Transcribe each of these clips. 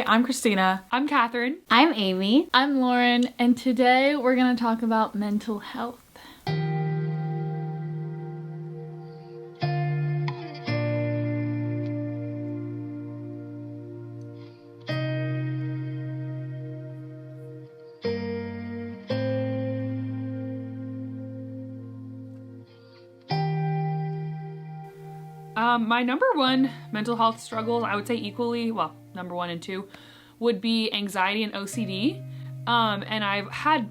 I'm Christina. I'm Katherine. I'm Amy. I'm Lauren, and today we're going to talk about mental health. My number one mental health struggles, I would say equally, well, number 1 and 2, would be anxiety and OCD. And I've had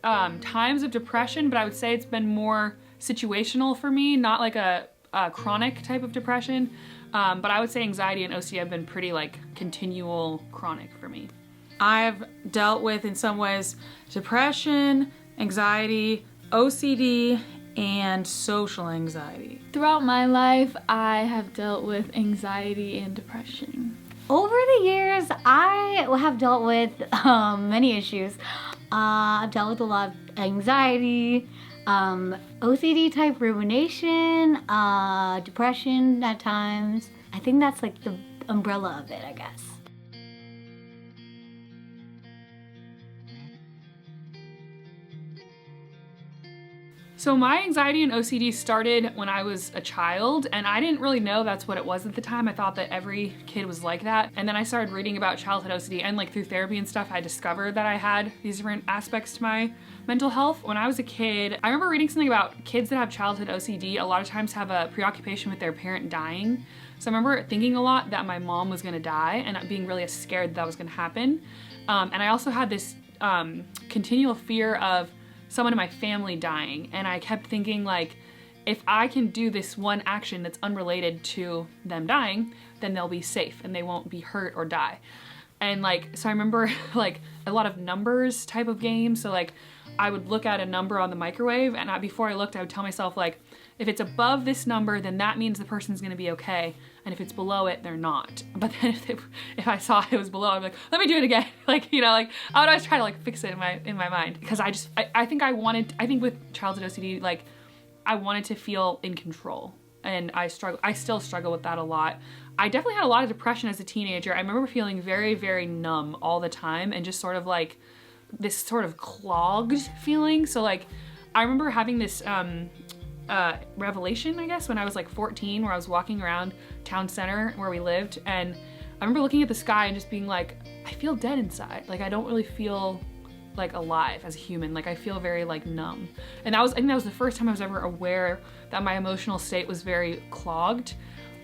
times of depression, but I would say it's been more situational for me, not like a chronic type of depression. But I would say anxiety and OCD have been pretty like continual chronic for me. I've dealt with, in some ways, depression, anxiety, OCD, and social anxiety. Throughout my life, I have dealt with anxiety and depression. Over the years, I have dealt with many issues. I've dealt with a lot of anxiety, OCD type rumination, depression at times. I think that's like the umbrella of it, I guess. So my anxiety and OCD started when I was a child, and I didn't really know that's what it was at the time. I thought that every kid was like that. And then I started reading about childhood OCD, and like through therapy and stuff, I discovered that I had these different aspects to my mental health. When I was a kid, I remember reading something about kids that have childhood OCD a lot of times have a preoccupation with their parent dying. So I remember thinking a lot that my mom was gonna die and being really scared that was gonna happen. And I also had this continual fear of someone in my family dying, and I kept thinking like, if I can do this one action that's unrelated to them dying, then they'll be safe and they won't be hurt or die. And like, so I remember like a lot of numbers type of games. So like I would look at a number on the microwave, and before I looked, I would tell myself like, if it's above this number, then that means the person's gonna be okay. And if it's below it, they're not. But then if I saw it was below, I'm like, let me do it again. Like, you know, like I would always try to like fix it in my mind. Because I think with childhood OCD, like I wanted to feel in control. And I still struggle with that a lot. I definitely had a lot of depression as a teenager. I remember feeling very, very numb all the time and just sort of like this sort of clogged feeling. So like, I remember having this, revelation, I guess, when I was like 14, where I was walking around town center where we lived, and I remember looking at the sky and just being like, I feel dead inside. Like I don't really feel like alive as a human. Like I feel very like numb. And I think that was the first time I was ever aware that my emotional state was very clogged.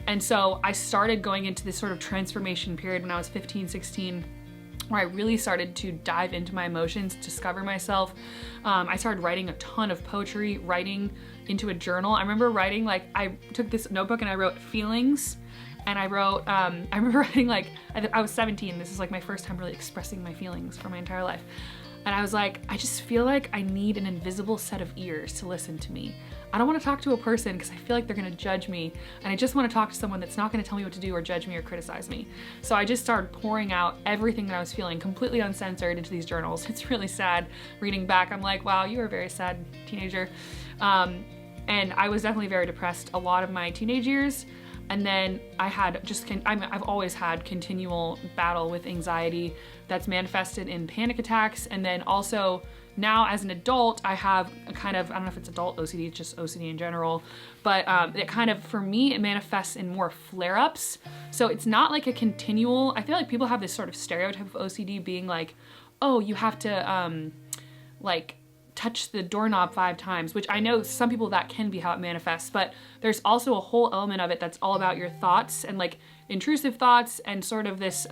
And so I started going into this sort of transformation period when I was 15, 16, where I really started to dive into my emotions, discover myself. I started writing a ton of poetry, writing into a journal. I remember writing, like, I took this notebook and I wrote feelings, and I wrote, I remember writing like, I was 17, this is like my first time really expressing my feelings for my entire life. And I was like, I just feel like I need an invisible set of ears to listen to me. I don't want to talk to a person because I feel like they're gonna judge me, and I just want to talk to someone that's not gonna tell me what to do or judge me or criticize me. So I just started pouring out everything that I was feeling, completely uncensored, into these journals. It's really sad reading back. I'm like, wow, you were a very sad teenager. And I was definitely very depressed a lot of my teenage years. And then I had I've always had continual battle with anxiety that's manifested in panic attacks. And then also now as an adult, I have a kind of, I don't know if it's adult OCD, it's just OCD in general, but it kind of, for me, it manifests in more flare-ups. So it's not like a continual, I feel like people have this sort of stereotype of OCD being like, oh, you have to like touch the doorknob 5 times, which I know some people that can be how it manifests, but there's also a whole element of it that's all about your thoughts and like intrusive thoughts and sort of this,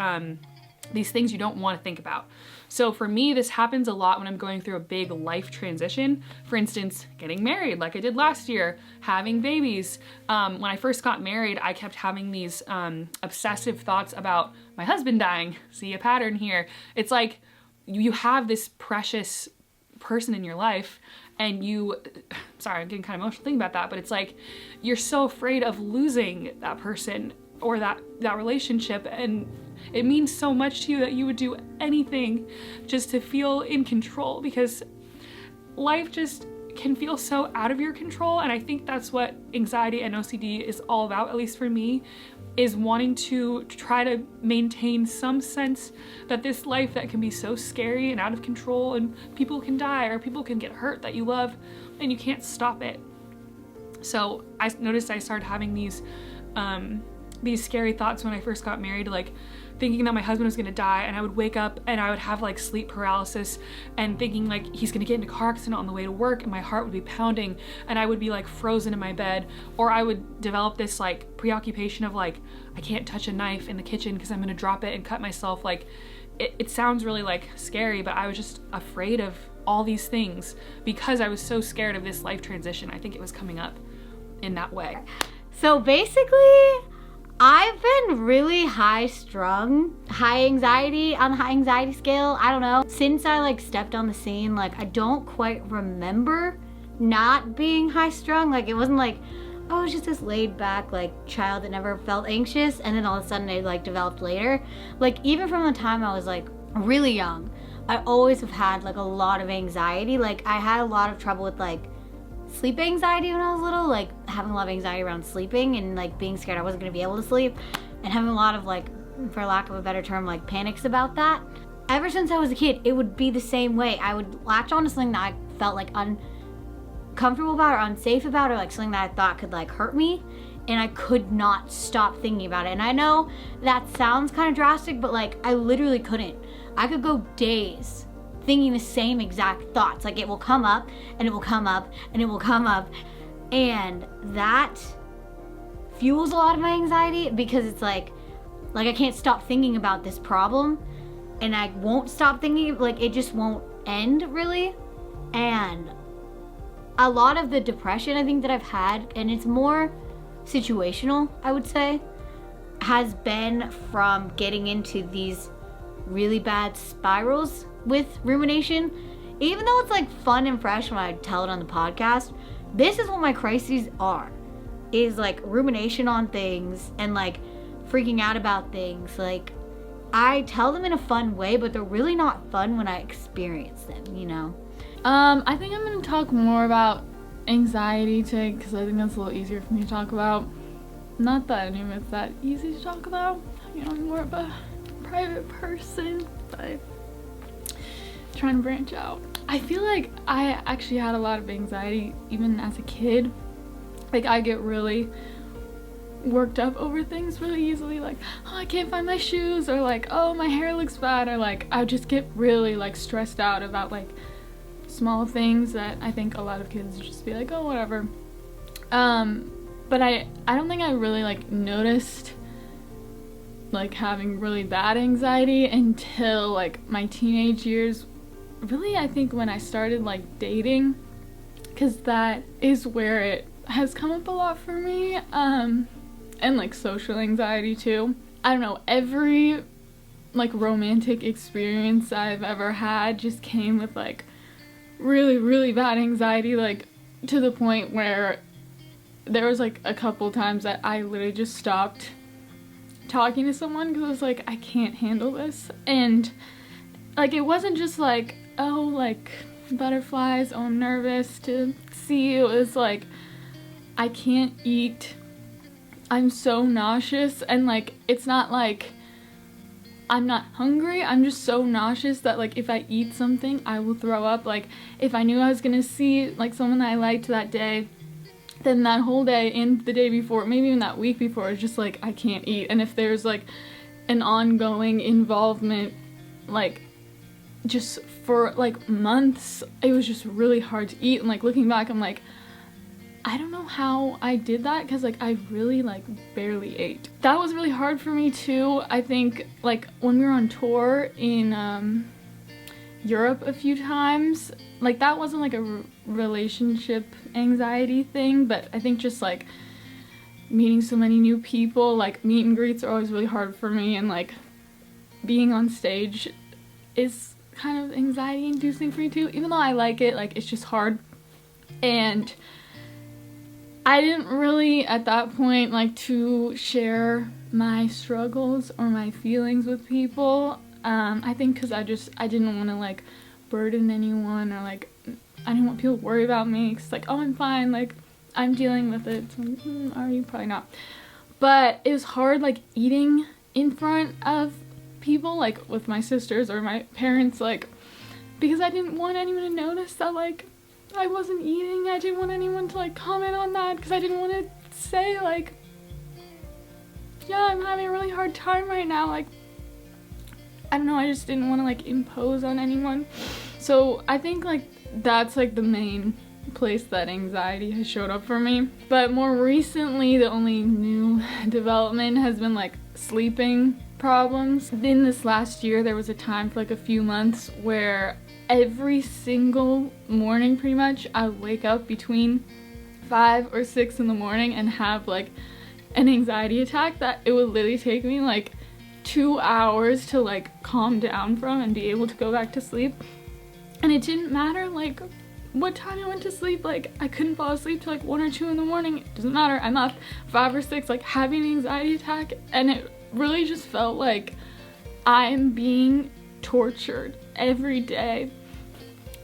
these things you don't want to think about. So for me, this happens a lot when I'm going through a big life transition. For instance, getting married like I did last year, having babies. When I first got married, I kept having these obsessive thoughts about my husband dying. See a pattern here. It's like you have this precious person in your life, and sorry, I'm getting kind of emotional thinking about that, but it's like you're so afraid of losing that person or that relationship, and it means so much to you that you would do anything just to feel in control, because life just can feel so out of your control. And I think that's what anxiety and OCD is all about, at least for me. is wanting to try to maintain some sense that this life that can be so scary and out of control, and people can die or people can get hurt that you love, and you can't stop it. So I noticed I started having these scary thoughts when I first got married, like thinking that my husband was gonna die, and I would wake up and I would have like sleep paralysis and thinking like he's gonna get in a car accident on the way to work, and my heart would be pounding and I would be like frozen in my bed. Or I would develop this like preoccupation of like, I can't touch a knife in the kitchen because I'm gonna drop it and cut myself. Like it sounds really like scary, but I was just afraid of all these things because I was so scared of this life transition. I think it was coming up in that way. So basically, I've been really high anxiety on the high anxiety scale. I don't know. Since I like stepped on the scene, like I don't quite remember not being high strung. Like it wasn't like, oh, it was just this laid back like child that never felt anxious, and then all of a sudden it like developed later. Like even from the time I was like really young, I always have had like a lot of anxiety. Like I had a lot of trouble with like sleep anxiety when I was little, like having a lot of anxiety around sleeping and like being scared I wasn't gonna be able to sleep, and having a lot of like, for lack of a better term, like panics about that. Ever since I was a kid, it would be the same way. I would latch on to something that I felt like uncomfortable about or unsafe about, or like something that I thought could like hurt me, and I could not stop thinking about it. And I know that sounds kind of drastic, but like I literally couldn't. I could go days thinking the same exact thoughts. Like it will come up and it will come up and it will come up, and that fuels a lot of my anxiety because it's like I can't stop thinking about this problem, and I won't stop thinking, like it just won't end really. And a lot of the depression I think that I've had, and it's more situational I would say, has been from getting into these really bad spirals with rumination. Even though it's like fun and fresh when I tell it on the podcast, this is what my crises are, is like rumination on things and like freaking out about things. Like I tell them in a fun way, but they're really not fun when I experience them, you know? I think I'm gonna talk more about anxiety today because I think that's a little easier for me to talk about. Not that any of it's that easy to talk about. You know, I'm more of a private person, but trying to branch out. I feel like I actually had a lot of anxiety even as a kid. Like I get really worked up over things really easily, like, oh, I can't find my shoes, or like, oh, my hair looks bad, or like I just get really like stressed out about like small things that I think a lot of kids just be like, oh, whatever. But I don't think I really like noticed like having really bad anxiety until like my teenage years. Really, I think when I started like dating, because that is where it has come up a lot for me, and like social anxiety too. I don't know, every like romantic experience I've ever had just came with like really, really bad anxiety, like to the point where there was like a couple times that I literally just stopped talking to someone because I was like, I can't handle this. And like it wasn't just like, oh, like butterflies, oh, I'm nervous to see you. It was like, I can't eat, I'm so nauseous, and like it's not like I'm not hungry, I'm just so nauseous that like if I eat something I will throw up. Like if I knew I was gonna see like someone that I liked that day, then that whole day and the day before, maybe even that week before, it's just like I can't eat. And if there's like an ongoing involvement, like just for like months, it was just really hard to eat. And like looking back, I'm like, I don't know how I did that, because like I really like barely ate. That was really hard for me too. I think like when we were on tour in Europe a few times, like that wasn't like a relationship anxiety thing, but I think just like meeting so many new people, like meet and greets are always really hard for me, and like being on stage is kind of anxiety inducing for me too, even though I like it. Like it's just hard. And I didn't really at that point like to share my struggles or my feelings with people. I think because I didn't want to like burden anyone, or like I didn't want people to worry about me, because like, oh, I'm fine, like I'm dealing with it. So, are you? Probably not. but it was hard like eating in front of people, like with my sisters or my parents, like because I didn't want anyone to notice that like I wasn't eating. I didn't want anyone to like comment on that because I didn't want to say like, yeah, I'm having a really hard time right now. Like, I don't know, I just didn't want to like impose on anyone. So I think like that's like the main place that anxiety has showed up for me. But more recently, the only new development has been like sleeping problems. In this last year, there was a time for like a few months where every single morning pretty much I would wake up between 5 or 6 in the morning and have like an anxiety attack that it would literally take me like 2 hours to like calm down from and be able to go back to sleep. And it didn't matter like what time I went to sleep, like I couldn't fall asleep till like 1 or 2 in the morning. It doesn't matter, I'm up 5 or 6 like having an anxiety attack, and it really just felt like I'm being tortured every day.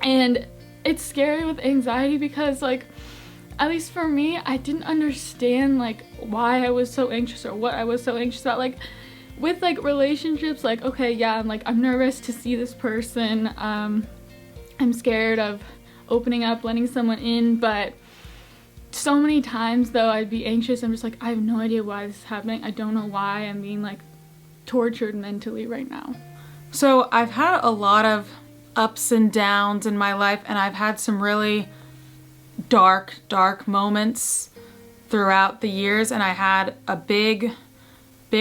And it's scary with anxiety because like, at least for me, I didn't understand like why I was so anxious or what I was so anxious about. Like with like relationships, like okay, yeah, I'm nervous to see this person, I'm scared of opening up, letting someone in, but so many times though I'd be anxious. I'm just like, I have no idea why this is happening. I don't know why I'm being like tortured mentally right now. So I've had a lot of ups and downs in my life, and I've had some really dark moments throughout the years, and I had a big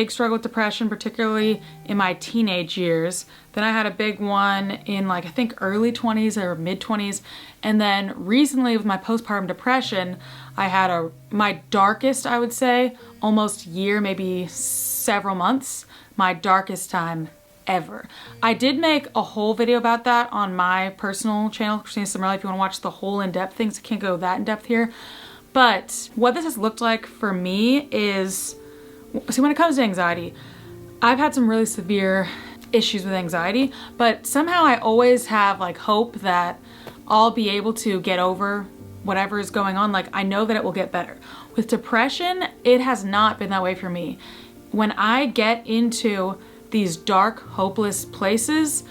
struggle with depression, particularly in my teenage years. Then I had a big one in like I think early 20s or mid 20s, and then recently with my postpartum depression, I had my darkest, I would say, almost year, maybe several months, my darkest time ever. I did make a whole video about that on my personal channel, Christina Cimorelli, if you want to watch the whole in-depth things. I can't go that in-depth here. But what this has looked like for me is, see, when it comes to anxiety, I've had some really severe issues with anxiety, but somehow I always have like hope that I'll be able to get over whatever is going on. Like I know that it will get better. With depression, it has not been that way for me. When I get into these dark, hopeless places,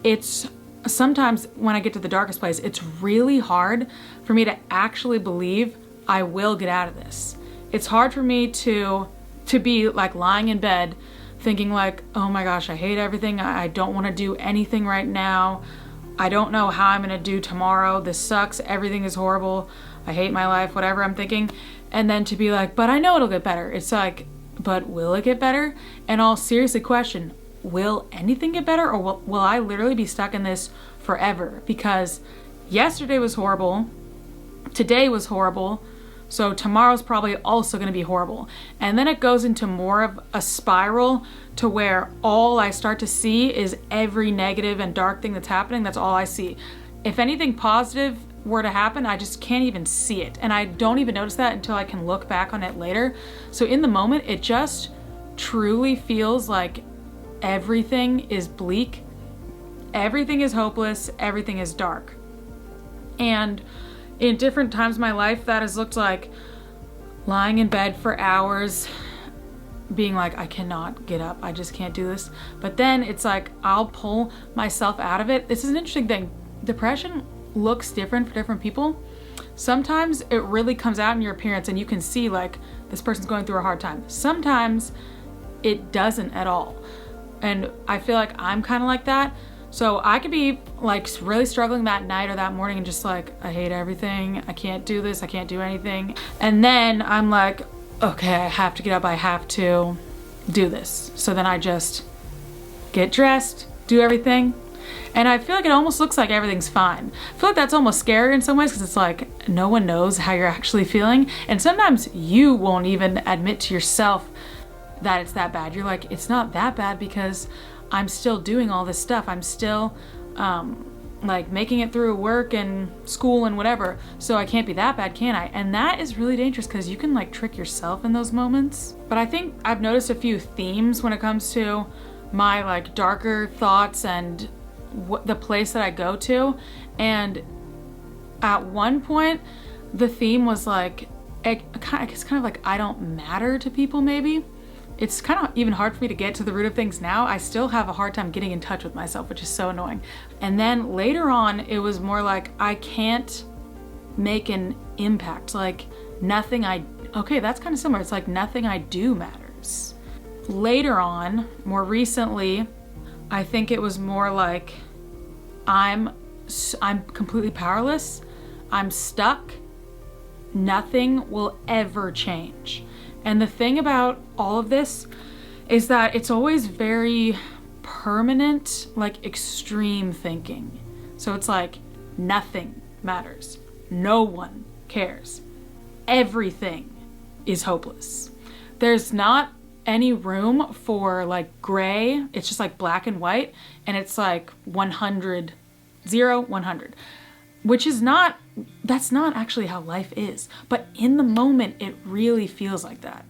it's sometimes when I get to the darkest place, it's really hard for me to actually believe I will get out of this. It's hard for me to be like lying in bed thinking like, oh my gosh, I hate everything. I don't want to do anything right now. I don't know how I'm gonna do tomorrow. This sucks. Everything is horrible. I hate my life, whatever I'm thinking. And then to be like, but I know it'll get better. It's like, but will it get better? And I'll seriously question, will anything get better, or will I literally be stuck in this forever? Because yesterday was horrible, today was horrible, so tomorrow's probably also going to be horrible. And then it goes into more of a spiral to where all I start to see is every negative and dark thing that's happening. That's all I see. If anything positive were to happen, I just can't even see it. And I don't even notice that until I can look back on it later. So in the moment, it just truly feels like everything is bleak, everything is hopeless, everything is dark. And in different times in my life, that has looked like lying in bed for hours, being like, I cannot get up, I just can't do this. But then it's like, I'll pull myself out of it. This is an interesting thing. Depression looks different for different people. Sometimes it really comes out in your appearance and you can see like this person's going through a hard time. Sometimes it doesn't at all. And I feel like I'm kind of like that. So I could be like really struggling that night or that morning and just like, I hate everything. I can't do this. I can't do anything. And then I'm like, okay, I have to get up. I have to do this. So then I just get dressed, do everything. And I feel like it almost looks like everything's fine. I feel like that's almost scary in some ways because it's like no one knows how you're actually feeling. And sometimes you won't even admit to yourself that it's that bad. You're like, it's not that bad because I'm still doing all this stuff. I'm still like making it through work and school and whatever. So I can't be that bad, can I? And that is really dangerous because you can like trick yourself in those moments. But I think I've noticed a few themes when it comes to my like darker thoughts and the place that I go to. And at one point, the theme was like it's kind of like I don't matter to people maybe. It's kind of even hard for me to get to the root of things now. I still have a hard time getting in touch with myself, which is so annoying. And then later on, it was more like I can't make an impact. Like okay, that's kind of similar. It's like nothing I do matters. Later on, more recently, I think it was more like I'm completely powerless. I'm stuck. Nothing will ever change. And the thing about all of this is that it's always very permanent, like extreme thinking. So it's like nothing matters. No one cares. Everything is hopeless. There's not any room for like gray. It's just like black and white. And it's like 100, 0, 100. Which is that's not actually how life is. But in the moment, it really feels like that.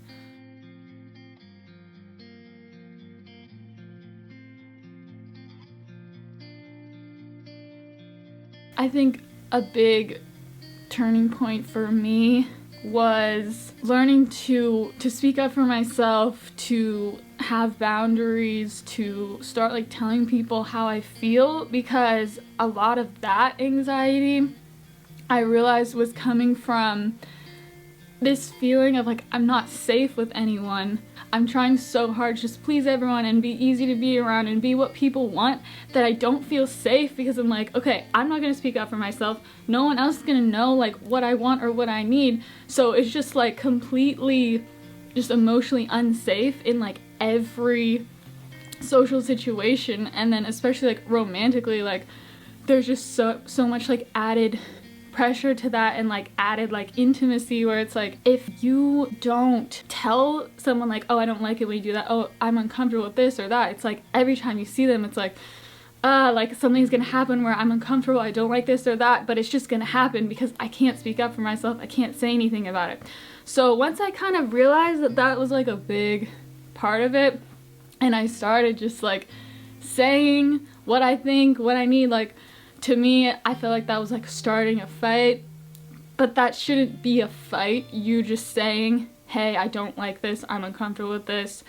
I think a big turning point for me was learning to speak up for myself, to have boundaries, to start like telling people how I feel, because a lot of that anxiety I realized was coming from this feeling of like I'm not safe with anyone. I'm trying so hard to just please everyone and be easy to be around and be what people want, that I don't feel safe, because I'm like, okay, I'm not gonna speak up for myself. No one else is gonna know like what I want or what I need. So it's just like completely just emotionally unsafe in like every social situation. And then especially like romantically, like there's just so much like added pressure to that, and like added like intimacy, where it's like if you don't tell someone like, oh, I don't like it when you do that, oh, I'm uncomfortable with this or that, it's like every time you see them it's like something's gonna happen where I'm uncomfortable, I don't like this or that, but it's just gonna happen because I can't speak up for myself, I can't say anything about it. So once I kind of realized that that was like a big part of it, and I started just like saying what I think, what I need, like to me, I feel like that was like starting a fight, but that shouldn't be a fight. You just saying, hey, I don't like this, I'm uncomfortable with this,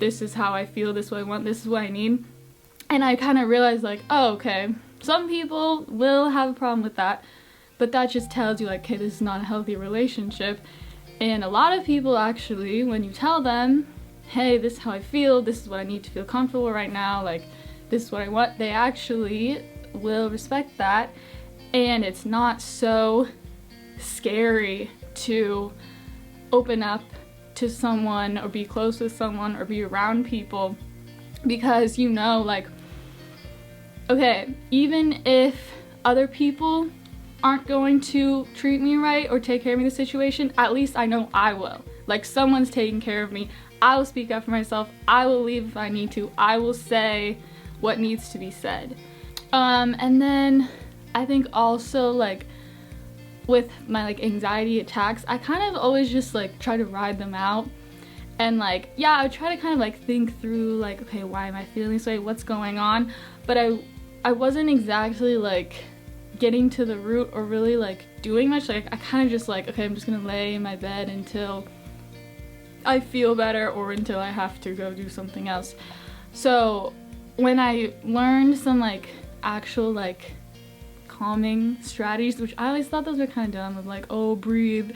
this is how I feel, this is what I want, this is what I need. And I kind of realized like, oh, okay, some people will have a problem with that, but that just tells you like, okay, this is not a healthy relationship. And a lot of people actually, when you tell them, hey, this is how I feel, this is what I need to feel comfortable right now, like this is what I want, they actually will respect that, and it's not so scary to open up to someone or be close with someone or be around people, because you know like, okay, even if other people aren't going to treat me right or take care of me in the situation, at least I know I will. Like someone's taking care of me, I will speak up for myself, I will leave if I need to, I will say what needs to be said. And then I think also like with my like anxiety attacks, I kind of always just like try to ride them out, and like, yeah, I would try to kind of like think through like, okay, why am I feeling this way, what's going on, but I wasn't exactly like getting to the root or really like doing much. Like I kind of just like, okay, I'm just gonna lay in my bed until I feel better or until I have to go do something else. So when I learned some like actual like calming strategies, which I always thought those were kind of dumb, of like, oh, breathe,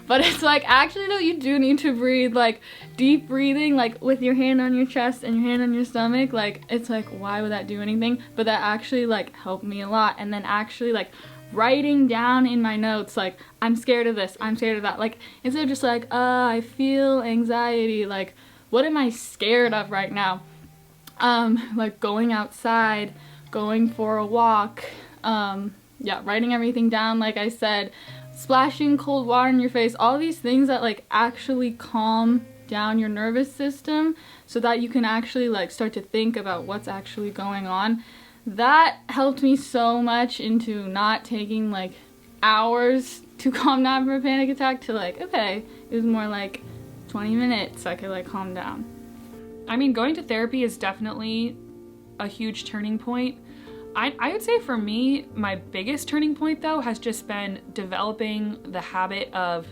but it's like, actually no, you do need to breathe, like deep breathing, like with your hand on your chest and your hand on your stomach, like it's like, why would that do anything? But that actually like helped me a lot. And then actually like writing down in my notes like, I'm scared of this, I'm scared of that, like instead of just like, I feel anxiety, like what am I scared of right now? Like going outside, going for a walk, yeah, writing everything down, like I said, splashing cold water in your face, all these things that like actually calm down your nervous system so that you can actually like start to think about what's actually going on. That helped me so much into not taking like hours to calm down from a panic attack to like, okay, it was more like 20 minutes I could like calm down. I mean, going to therapy is definitely a huge turning point. I would say for me, my biggest turning point though has just been developing the habit of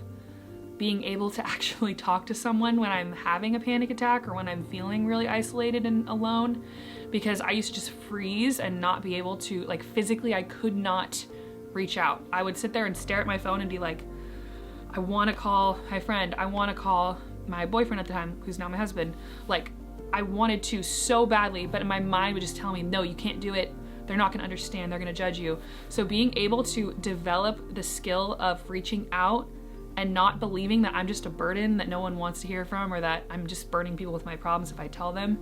being able to actually talk to someone when I'm having a panic attack or when I'm feeling really isolated and alone, because I used to just freeze and not be able to, like, physically I could not reach out. I would sit there and stare at my phone and be like, I want to call my friend, I want to call my boyfriend at the time, who's now my husband. Like, I wanted to so badly, but my mind would just tell me, no, you can't do it. They're not gonna understand, they're gonna judge you. So being able to develop the skill of reaching out and not believing that I'm just a burden that no one wants to hear from, or that I'm just burdening people with my problems if I tell them,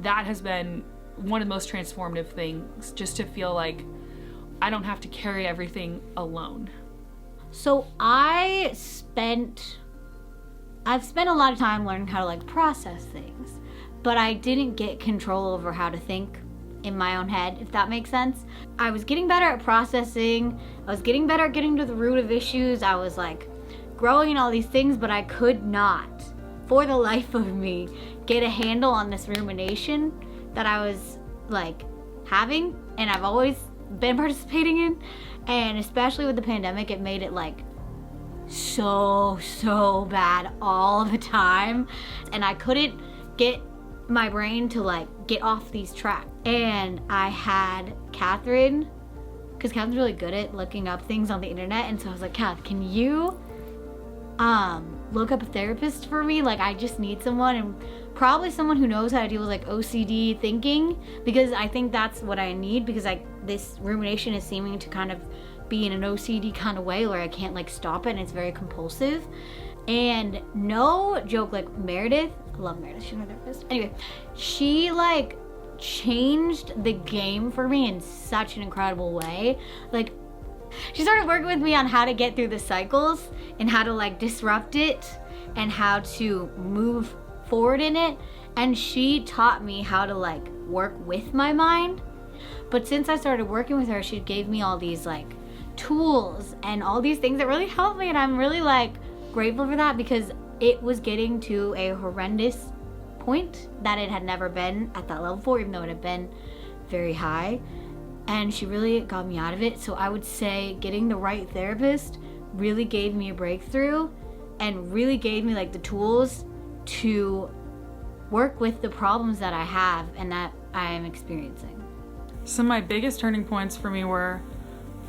that has been one of the most transformative things, just to feel like I don't have to carry everything alone. So I've spent a lot of time learning how to like process things, but I didn't get control over how to think in my own head, if that makes sense. I was getting better at processing. I was getting better at getting to the root of issues. I was like growing in all these things, but I could not, for the life of me, get a handle on this rumination that I was like having, and I've always been participating in. And especially with the pandemic, it made it like so bad all the time, and I couldn't get my brain to like get off these tracks. And I had Katherine, because Katherine's really good at looking up things on the internet, and so I was like, Kath, can you look up a therapist for me? Like, I just need someone, and probably someone who knows how to deal with like OCD thinking, because I think that's what I need, because this rumination is seeming to kind of be in an OCD kind of way where I can't like stop it, and it's very compulsive. And no joke, like Meredith, I love Meredith, she's my therapist. Anyway, she like changed the game for me in such an incredible way. Like, she started working with me on how to get through the cycles and how to like disrupt it and how to move forward in it. And she taught me how to like work with my mind. But since I started working with her, she gave me all these like tools and all these things that really helped me, and I'm really like grateful for that, because it was getting to a horrendous point that it had never been at that level before, even though it had been very high. And she really got me out of it. So I would say getting the right therapist really gave me a breakthrough and really gave me like the tools to work with the problems that I have and that I am experiencing. Some of my biggest turning points for me were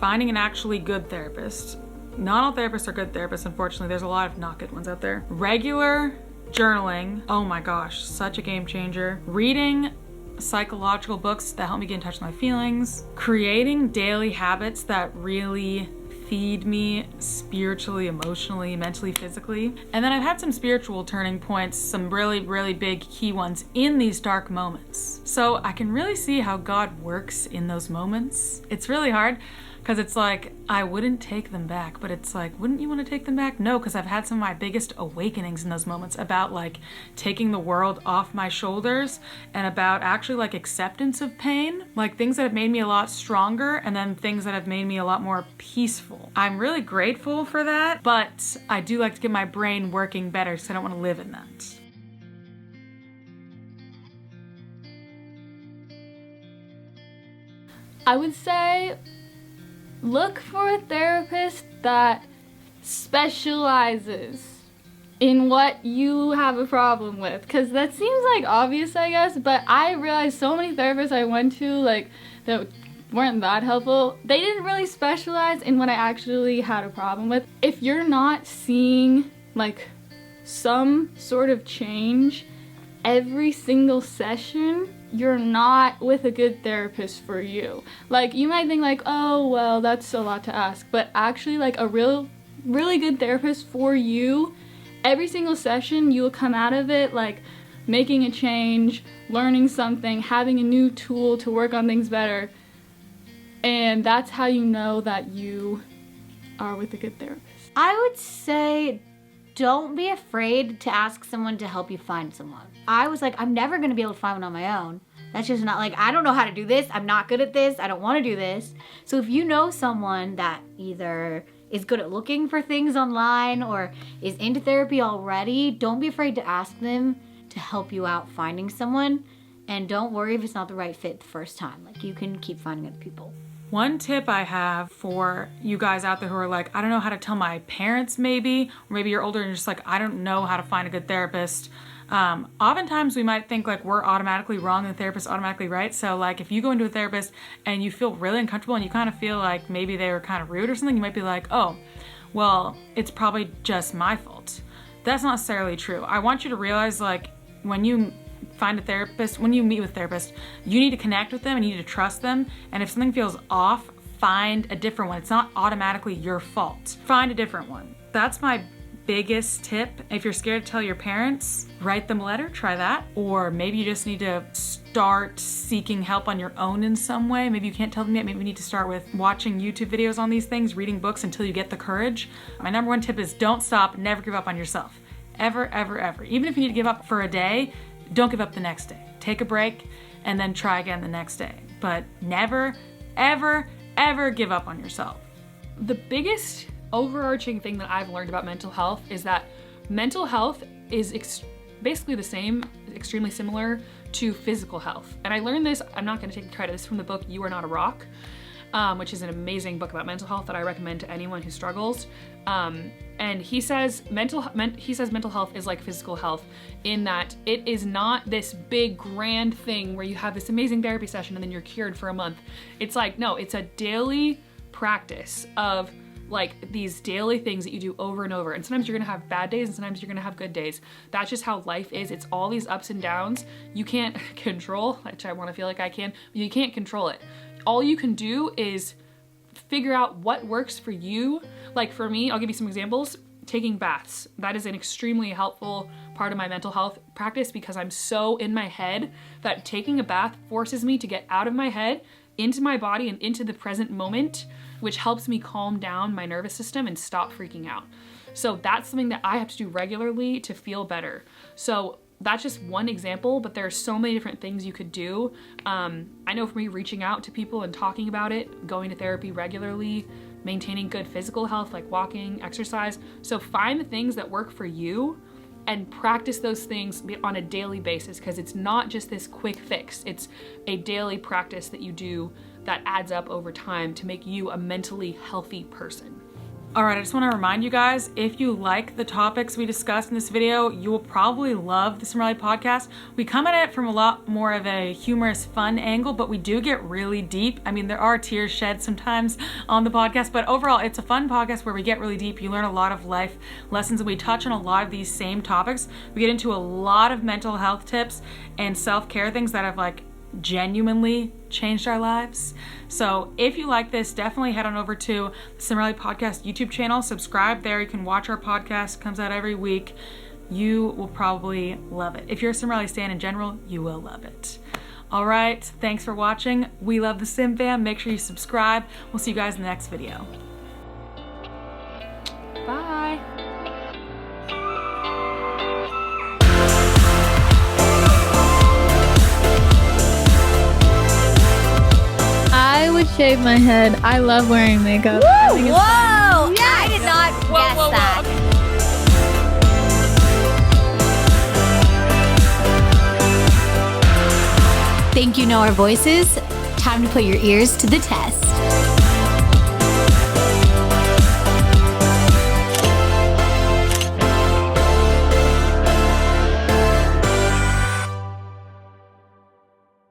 finding an actually good therapist. Not all therapists are good therapists, unfortunately. There's a lot of not good ones out there. Regular journaling, oh my gosh, such a game changer. Reading psychological books that help me get in touch with my feelings. Creating daily habits that really feed me spiritually, emotionally, mentally, physically. And then I've had some spiritual turning points, some really big key ones in these dark moments. So I can really see how God works in those moments. It's really hard, because it's like, I wouldn't take them back, but it's like, wouldn't you want to take them back? No, because I've had some of my biggest awakenings in those moments about like taking the world off my shoulders and about actually like acceptance of pain, like things that have made me a lot stronger and then things that have made me a lot more peaceful. I'm really grateful for that, but I do like to get my brain working better because I don't want to live in that. I would say look for a therapist that specializes in what you have a problem with, because that seems like obvious, I guess, but I realized so many therapists I went to like that weren't that helpful. They didn't really specialize in what I actually had a problem with. If you're not seeing like some sort of change every single session, you're not with a good therapist for you. Like, you might think like, oh, well, that's a lot to ask, but actually like a really good therapist for you, every single session you will come out of it like making a change, learning something, having a new tool to work on things better. And that's how you know that you are with a good therapist. I would say don't be afraid to ask someone to help you find someone. I was like, I'm never gonna be able to find one on my own. That's just not like, I don't know how to do this. I'm not good at this. I don't want to do this. So if you know someone that either is good at looking for things online or is into therapy already, don't be afraid to ask them to help you out finding someone. And don't worry if it's not the right fit the first time. Like, you can keep finding other people. One tip I have for you guys out there who are like, I don't know how to tell my parents maybe, or maybe you're older and you're just like, I don't know how to find a good therapist. Oftentimes we might think like we're automatically wrong and the therapist's automatically right. So like if you go into a therapist and you feel really uncomfortable and you kind of feel like maybe they were kind of rude or something, you might be like, oh, well, it's probably just my fault. That's not necessarily true. I want you to realize like when you find a therapist, when you meet with a therapist, you need to connect with them and you need to trust them. And if something feels off, find a different one. It's not automatically your fault. Find a different one. That's my biggest tip. If you're scared to tell your parents, write them a letter, try that. Or maybe you just need to start seeking help on your own in some way. Maybe you can't tell them yet. Maybe you need to start with watching YouTube videos on these things, reading books until you get the courage. My number one tip is don't stop, never give up on yourself. Ever, ever, ever. Even if you need to give up for a day, don't give up the next day. Take a break and then try again the next day. But never, ever, ever give up on yourself. The biggest overarching thing that I've learned about mental health is that mental health is basically the same, extremely similar to physical health. And I learned this, I'm not gonna take credit, this is from the book You Are Not a Rock, which is an amazing book about mental health that I recommend to anyone who struggles. And he says mental health is like physical health in that it is not this big grand thing where you have this amazing therapy session and then you're cured for a month. It's like, no, it's a daily practice of like these daily things that you do over and over. And sometimes you're gonna have bad days and sometimes you're gonna have good days. That's just how life is. It's all these ups and downs you can't control, which I wanna feel like I can, but you can't control it. All you can do is figure out what works for you. Like for me, I'll give you some examples. Taking baths. That is an extremely helpful part of my mental health practice because I'm so in my head that taking a bath forces me to get out of my head, into my body and into the present moment, which helps me calm down my nervous system and stop freaking out. So that's something that I have to do regularly to feel better. So that's just one example, but there are so many different things you could do. I know for me, reaching out to people and talking about it, going to therapy regularly, maintaining good physical health like walking, exercise. So find the things that work for you and practice those things on a daily basis because it's not just this quick fix. It's a daily practice that you do that adds up over time to make you a mentally healthy person. All right, I just want to remind you guys, if you like the topics we discussed in this video, you will probably love the Cimorelli podcast. We come at it from a lot more of a humorous, fun angle, but we do get really deep. I mean, there are tears shed sometimes on the podcast, but overall, it's a fun podcast where we get really deep. You learn a lot of life lessons, and we touch on a lot of these same topics. We get into a lot of mental health tips and self-care things that have like genuinely changed our lives. So if you like this, definitely head on over to the Cimorelli Podcast YouTube channel. Subscribe there. You can watch our podcast. It comes out every week. You will probably love it. If you're a Cimorelli stan in general, you will love it. All right. Thanks for watching. We love the Sim fam. Make sure you subscribe. We'll see you guys in the next video. Bye. I would shave my head. I love wearing makeup. Woo! I think it's Whoa! fun. I did not guess that. Think you know our voices? Time to put your ears to the test.